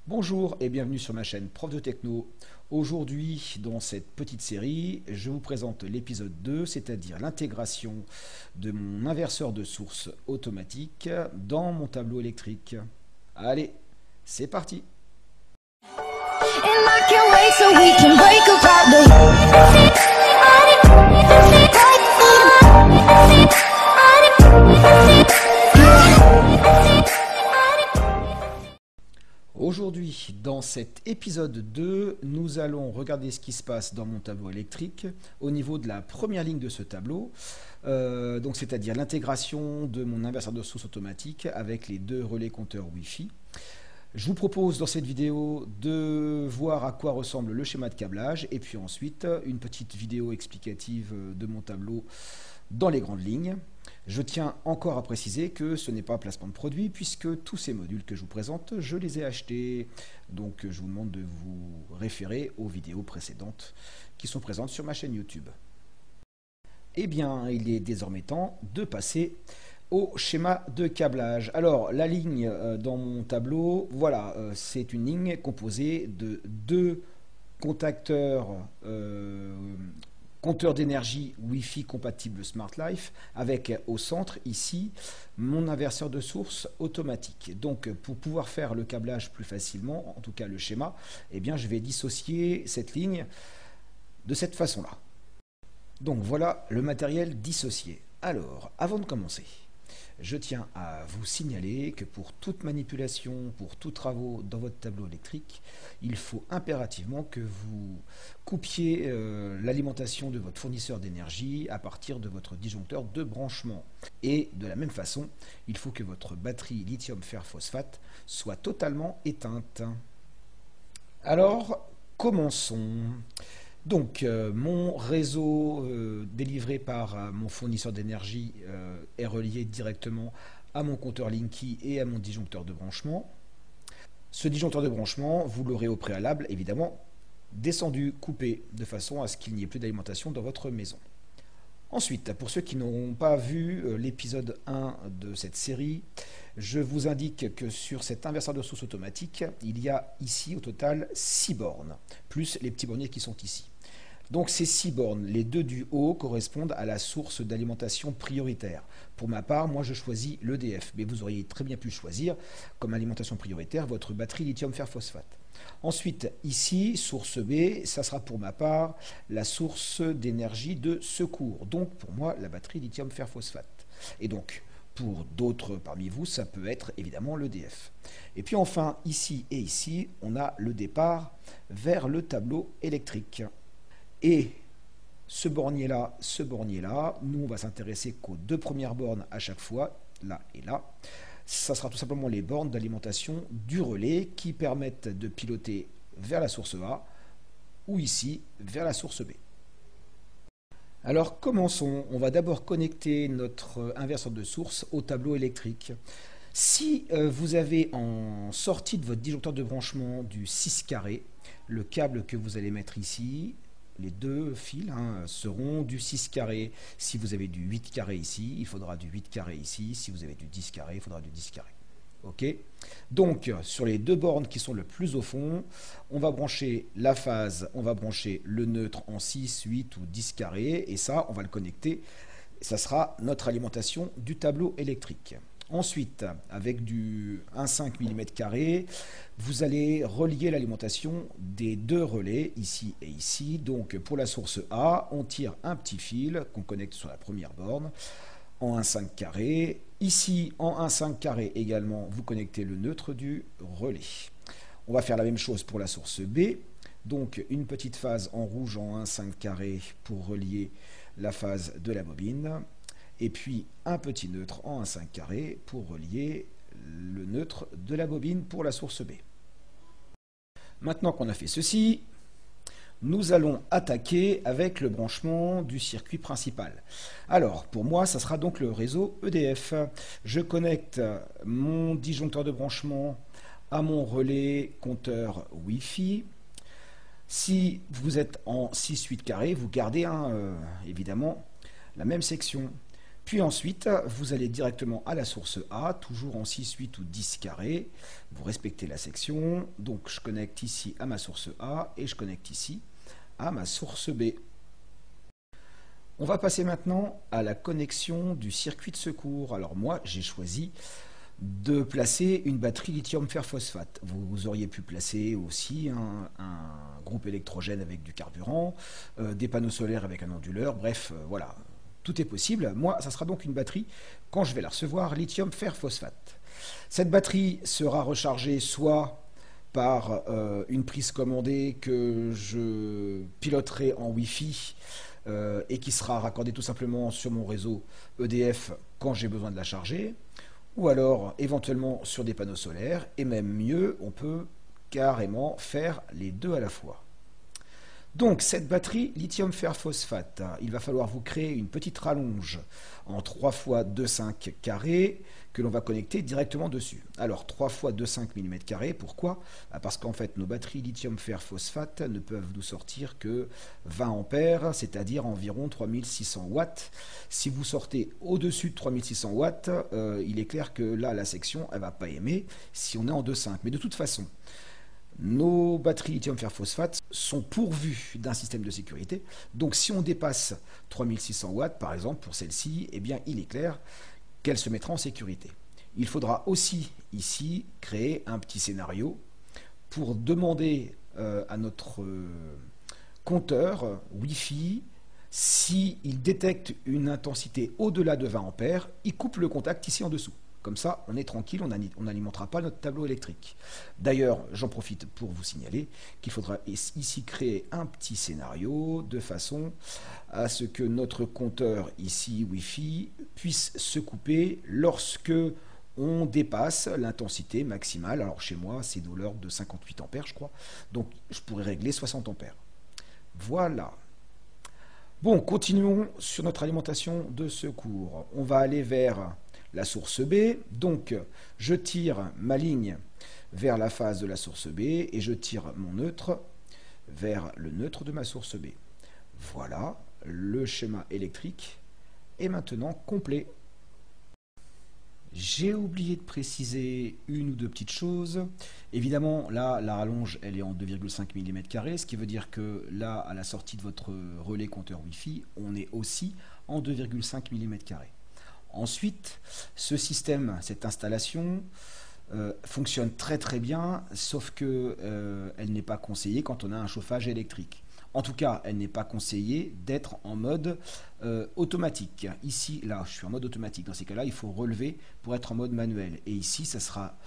Bonjour et bienvenue sur ma chaîne Prof de Techno. Aujourd'hui, dans cette petite série, je vous présente l'épisode 2, c'est-à-dire l'intégration de mon inverseur de source automatique dans mon tableau électrique. Allez, c'est parti! Aujourd'hui, dans cet épisode 2, nous allons regarder ce qui se passe dans mon tableau électrique au niveau de la première ligne de ce tableau, donc c'est-à-dire l'intégration de mon inverseur de source automatique avec les deux relais compteurs Wi-Fi. Je vous propose dans cette vidéo de voir à quoi ressemble le schéma de câblage et puis ensuite une petite vidéo explicative de mon tableau dans les grandes lignes. Je tiens encore à préciser que ce n'est pas un placement de produit puisque tous ces modules que je vous présente, je les ai achetés. Donc je vous demande de vous référer aux vidéos précédentes qui sont présentes sur ma chaîne YouTube. Eh bien, il est désormais temps de passer au schéma de câblage. Alors, la ligne dans mon tableau, voilà, c'est une ligne composée de deux contacteurs compteur d'énergie Wi-Fi compatible Smart Life avec au centre ici mon inverseur de source automatique. Donc pour pouvoir faire le câblage plus facilement, en tout cas le schéma, eh bien je vais dissocier cette ligne de cette façon-là. Donc voilà le matériel dissocié. Alors avant de commencer, je tiens à vous signaler que pour toute manipulation, pour tous travaux dans votre tableau électrique, il faut impérativement que vous coupiez l'alimentation de votre fournisseur d'énergie à partir de votre disjoncteur de branchement. Et de la même façon, il faut que votre batterie lithium fer phosphate soit totalement éteinte. Alors, commençons. Donc, mon réseau délivré par mon fournisseur d'énergie est relié directement à mon compteur Linky et à mon disjoncteur de branchement. Ce disjoncteur de branchement, vous l'aurez au préalable, évidemment, descendu, coupé, de façon à ce qu'il n'y ait plus d'alimentation dans votre maison. Ensuite, pour ceux qui n'auront pas vu l'épisode 1 de cette série, je vous indique que sur cet inverseur de source automatique, il y a ici au total 6 bornes, plus les petits borniers qui sont ici. Donc ces 6 bornes, les deux du haut correspondent à la source d'alimentation prioritaire. Pour ma part, moi je choisis l'EDF, mais vous auriez très bien pu choisir comme alimentation prioritaire votre batterie lithium fer phosphate. Ensuite, ici, source B, ça sera pour ma part la source d'énergie de secours. Donc pour moi, la batterie lithium fer phosphate. Et donc, pour d'autres parmi vous, ça peut être évidemment l'EDF. Et puis enfin, ici et ici, on a le départ vers le tableau électrique. Et ce bornier-là, nous on va s'intéresser qu'aux deux premières bornes à chaque fois, là et là. Ça sera tout simplement les bornes d'alimentation du relais qui permettent de piloter vers la source A ou ici vers la source B. Alors commençons, on va d'abord connecter notre inverseur de source au tableau électrique. Si vous avez en sortie de votre disjoncteur de branchement du 6 carré, le câble que vous allez mettre ici, les deux fils seront du 6 carré. Si vous avez du 8 carré ici, il faudra du 8 carré ici. Si vous avez du 10 carré, il faudra du 10 carré. Ok. Donc, sur les deux bornes qui sont le plus au fond, on va brancher la phase, on va brancher le neutre en 6, 8 ou 10 carré. Et ça, on va le connecter. Ça sera notre alimentation du tableau électrique. Ensuite, avec du 1,5 mm², vous allez relier l'alimentation des deux relais, ici et ici. Donc pour la source A, on tire un petit fil qu'on connecte sur la première borne en 1,5². Ici, en 1,5² également, vous connectez le neutre du relais. On va faire la même chose pour la source B. Donc une petite phase en rouge en 1,5² pour relier la phase de la bobine. Et puis un petit neutre en 1,5² pour relier le neutre de la bobine pour la source B. Maintenant qu'on a fait ceci, nous allons attaquer avec le branchement du circuit principal. Alors, pour moi, ça sera donc le réseau EDF. Je connecte mon disjoncteur de branchement à mon relais compteur Wi-Fi. Si vous êtes en 6-8 carré, vous gardez évidemment la même section. Puis ensuite, vous allez directement à la source A, toujours en 6, 8 ou 10 carrés. Vous respectez la section. Donc je connecte ici à ma source A et je connecte ici à ma source B. On va passer maintenant à la connexion du circuit de secours. Alors moi, j'ai choisi de placer une batterie lithium fer phosphate. Vous auriez pu placer aussi un groupe électrogène avec du carburant, des panneaux solaires avec un onduleur, bref, voilà, tout est possible. Moi, ça sera donc une batterie, quand je vais la recevoir, lithium fer phosphate. Cette batterie sera rechargée soit par une prise commandée que je piloterai en Wi-Fi et qui sera raccordée tout simplement sur mon réseau EDF quand j'ai besoin de la charger, ou alors éventuellement sur des panneaux solaires, et même mieux, on peut carrément faire les deux à la fois. Donc cette batterie lithium fer phosphate, il va falloir vous créer une petite rallonge en 3 x 2,5 carrés que l'on va connecter directement dessus. Alors 3 x 2,5 mm², pourquoi? Parce qu'en fait nos batteries lithium fer phosphate ne peuvent nous sortir que 20 ampères, c'est-à-dire environ 3600 watts. Si vous sortez au-dessus de 3600 watts, il est clair que là la section elle va pas aimer si on est en 2,5. Mais de toute façon, nos batteries lithium fer phosphate sont pourvues d'un système de sécurité. Donc si on dépasse 3600 watts, par exemple, pour celle-ci, eh bien il est clair qu'elle se mettra en sécurité. Il faudra aussi ici créer un petit scénario pour demander à notre compteur Wi-Fi, s'il détecte une intensité au-delà de 20 ampères, il coupe le contact ici en dessous. Comme ça, on est tranquille, on n'alimentera pas notre tableau électrique. D'ailleurs, j'en profite pour vous signaler qu'il faudra ici créer un petit scénario de façon à ce que notre compteur ici Wi-Fi puisse se couper lorsque on dépasse l'intensité maximale. Alors chez moi, c'est de l'ordre de 58 ampères, je crois. Donc je pourrais régler 60 ampères. Voilà. Bon, continuons sur notre alimentation de secours. On va aller vers la source B, donc je tire ma ligne vers la phase de la source B et je tire mon neutre vers le neutre de ma source B. Voilà, le schéma électrique est maintenant complet. J'ai oublié de préciser une ou deux petites choses. Évidemment, là, la rallonge, elle est en 2,5 mm², ce qui veut dire que là, à la sortie de votre relais compteur Wi-Fi, on est aussi en 2,5 mm². Ensuite, ce système, cette installation, fonctionne très très bien, sauf que elle n'est pas conseillée quand on a un chauffage électrique. En tout cas, elle n'est pas conseillée d'être en mode automatique. Ici, là, je suis en mode automatique. Dans ces cas-là, il faut relever pour être en mode manuel. Et ici, ça sera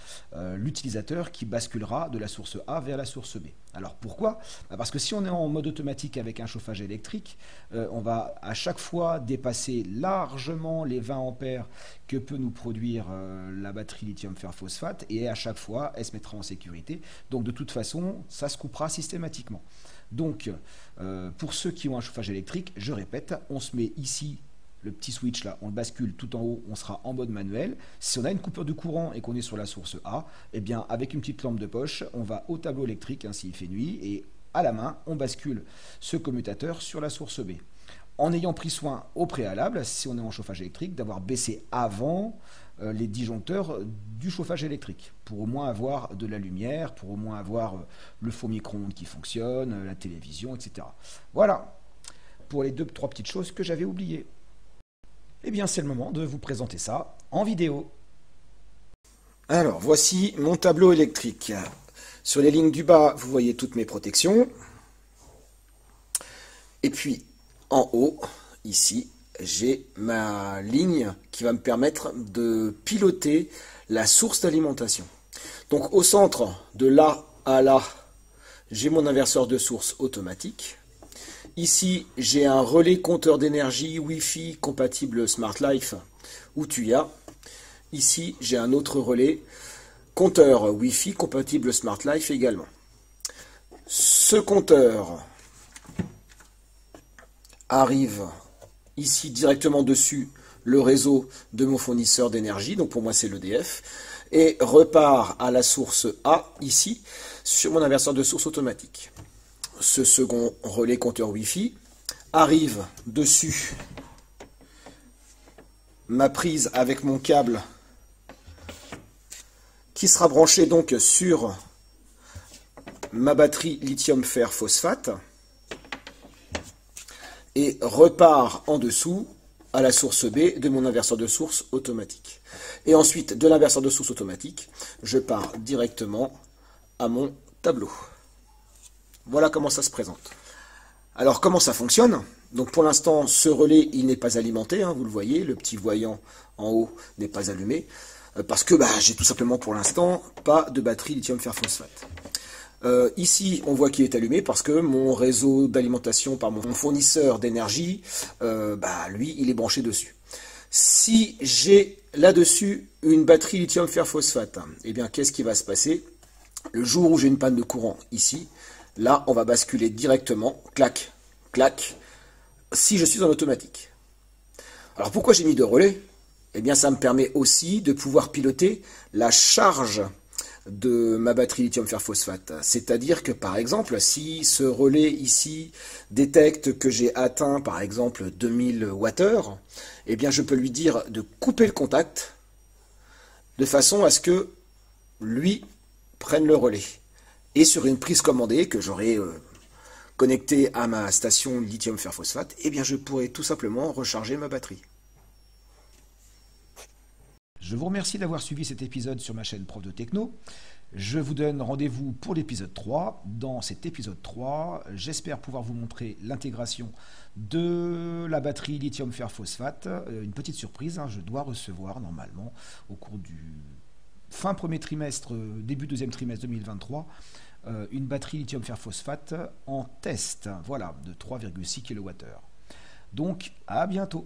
l'utilisateur qui basculera de la source A vers la source B. Alors pourquoi? Parce que si on est en mode automatique avec un chauffage électrique, on va à chaque fois dépasser largement les 20 ampères que peut nous produire la batterie lithium fer phosphate, et à chaque fois, elle se mettra en sécurité. Donc de toute façon, ça se coupera systématiquement. Donc, pour ceux qui ont un chauffage électrique, je répète, on se met ici, le petit switch là, on le bascule tout en haut, on sera en mode manuel. Si on a une coupure de courant et qu'on est sur la source A, eh bien, avec une petite lampe de poche, on va au tableau électrique, hein, s'il fait nuit, et à la main, on bascule ce commutateur sur la source B. En ayant pris soin au préalable, si on est en chauffage électrique, d'avoir baissé avant les disjoncteurs du chauffage électrique, pour au moins avoir de la lumière, pour au moins avoir le four micro-ondes qui fonctionne, la télévision, etc. Voilà, pour les 2-3 petites choses que j'avais oubliées. Eh bien, c'est le moment de vous présenter ça en vidéo. Alors, voici mon tableau électrique. Sur les lignes du bas, vous voyez toutes mes protections. Et puis, en haut, ici, j'ai ma ligne qui va me permettre de piloter la source d'alimentation. Donc au centre, de là à là, j'ai mon inverseur de source automatique. Ici, j'ai un relais compteur d'énergie Wi-Fi compatible Smart Life ou Tuya. Ici, j'ai un autre relais compteur Wi-Fi compatible Smart Life également. Ce compteur arrive ici directement dessus le réseau de mon fournisseur d'énergie, donc pour moi c'est l'EDF, et repart à la source A ici sur mon inverseur de source automatique. Ce second relais compteur Wi-Fi arrive dessus ma prise avec mon câble qui sera branché donc sur ma batterie lithium-fer phosphate et repart en dessous à la source B de mon inverseur de source automatique. Et ensuite, de l'inverseur de source automatique, je pars directement à mon tableau. Voilà comment ça se présente. Alors, comment ça fonctionne? Donc, pour l'instant, ce relais, il n'est pas alimenté, hein, vous le voyez, le petit voyant en haut n'est pas allumé, parce que j'ai tout simplement, pour l'instant, pas de batterie lithium-fer phosphate. Ici, on voit qu'il est allumé parce que mon réseau d'alimentation par mon fournisseur d'énergie, lui, il est branché dessus. Si j'ai là-dessus une batterie lithium-fer phosphate, eh bien, qu'est-ce qui va se passer? Le jour où j'ai une panne de courant ici, là, on va basculer directement, clac, clac, si je suis en automatique. Alors, pourquoi j'ai mis 2 relais? Eh bien, ça me permet aussi de pouvoir piloter la charge de ma batterie lithium-fer phosphate. C'est-à-dire que, par exemple, si ce relais ici détecte que j'ai atteint, par exemple, 2000 Wh, eh bien, je peux lui dire de couper le contact de façon à ce que lui prenne le relais. Et sur une prise commandée que j'aurai connectée à ma station lithium-fer phosphate, eh bien, je pourrai tout simplement recharger ma batterie. Je vous remercie d'avoir suivi cet épisode sur ma chaîne Prof de Techno. Je vous donne rendez-vous pour l'épisode 3. Dans cet épisode 3, j'espère pouvoir vous montrer l'intégration de la batterie lithium-fer phosphate. Une petite surprise, hein, je dois recevoir normalement au cours du fin premier trimestre, début deuxième trimestre 2023, une batterie lithium-fer phosphate en test, voilà, de 3,6 kWh. Donc, à bientôt.